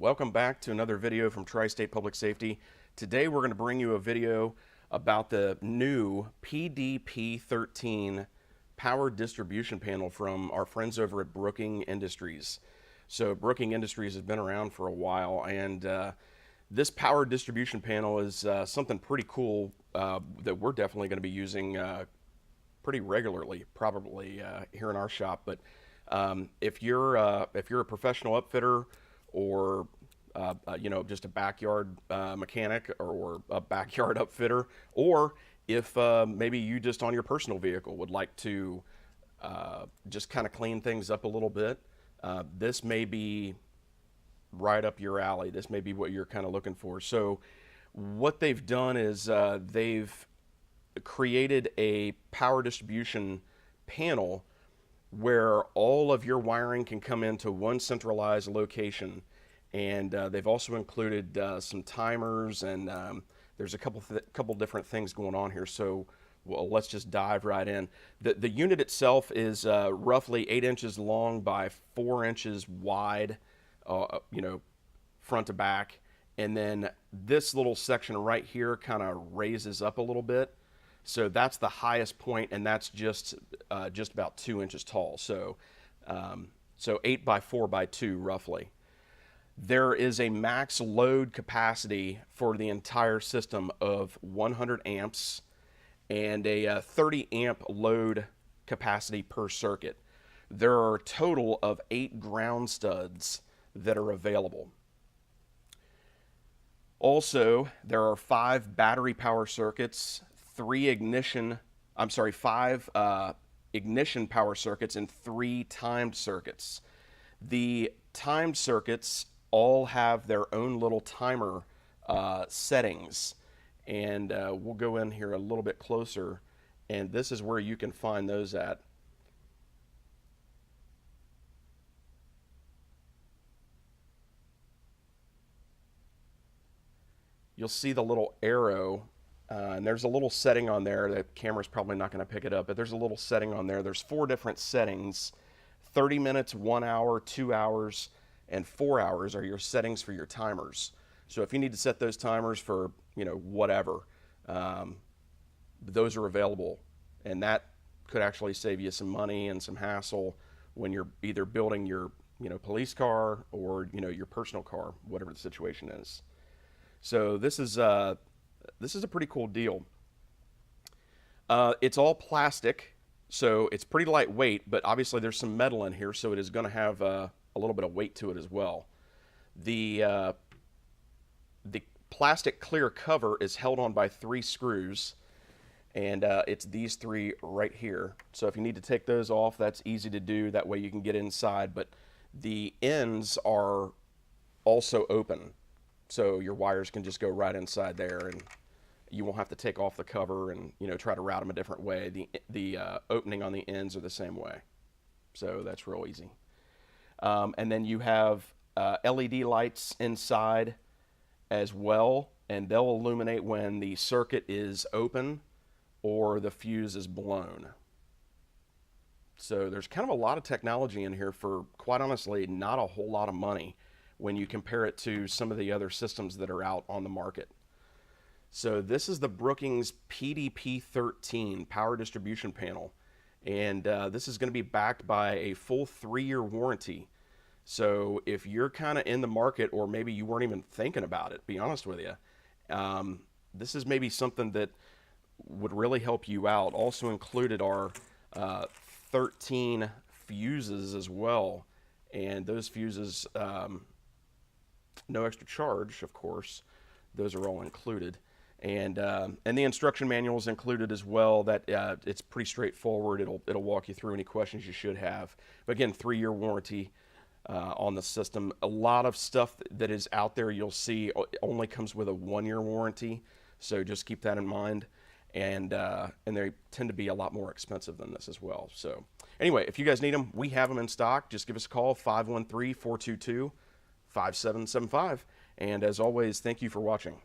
Welcome back to another video from Tri-State Public Safety. Today we're going to bring you a video about the new PDP13 power distribution panel from our friends over at Brooking Industries. So Brooking Industries has been around for a while, and this power distribution panel is something pretty cool that we're definitely going to be using pretty regularly, probably here in our shop. But if you're a professional upfitter, or just a backyard mechanic or a backyard upfitter, or if maybe you just on your personal vehicle would like to just kind of clean things up a little bit, this may be right up your alley. This may be what you're kind of looking for. So what they've done is they've created a power distribution panel where all of your wiring can come into one centralized location, and they've also included some timers, and there's a couple different things going on here. So let's just dive right in. The unit itself is roughly 8 inches long by 4 inches wide, front to back, and then this little section right here kind of raises up a little bit. So that's the highest point, and that's just about 2 inches tall. So 8 by 4 by 2 roughly. There is a max load capacity for the entire system of 100 amps and a 30 amp load capacity per circuit. There are a total of 8 ground studs that are available. Also, there are 5 battery power circuits, 5 ignition power circuits, and 3 timed circuits. The timed circuits all have their own little timer settings, and we'll go in here a little bit closer, and this is where you can find those at. You'll see the little arrow. And there's a little setting on there. The camera's probably not going to pick it up, but there's a little setting on there. There's 4 different settings. 30 minutes, 1 hour, 2 hours, and 4 hours are your settings for your timers. So if you need to set those timers for, whatever, those are available. And that could actually save you some money and some hassle when you're either building your, police car or, your personal car, whatever the situation is. So this is a pretty cool deal. It's all plastic, so it's pretty lightweight, but obviously there's some metal in here, so it is going to have a little bit of weight to it as well. The plastic clear cover is held on by 3 screws, and it's these 3 right here. So if you need to take those off, that's easy to do. That way you can get inside, but the ends are also open. So your wires can just go right inside there, and you won't have to take off the cover and try to route them a different way. The opening on the ends are the same way, so that's real easy. And then you have LED lights inside as well, and they'll illuminate when the circuit is open or the fuse is blown. So there's kind of a lot of technology in here for, quite honestly, not a whole lot of money when you compare it to some of the other systems that are out on the market. So this is the Brookings PDP13 power distribution panel, and this is going to be backed by a full 3-year warranty. So if you're kind of in the market, or maybe you weren't even thinking about it, be honest with you, this is maybe something that would really help you out. Also included are 13 fuses as well, and those fuses, no extra charge, of course. Those are all included, and the instruction manual is included as well. That it's pretty straightforward. It'll walk you through any questions you should have. But again, 3-year warranty on the system. A lot of stuff that is out there you'll see only comes with a 1-year warranty, so just keep that in mind. And they tend to be a lot more expensive than this as well. So anyway, if you guys need them, we have them in stock. Just give us a call, 513-422-5775. And as always, thank you for watching.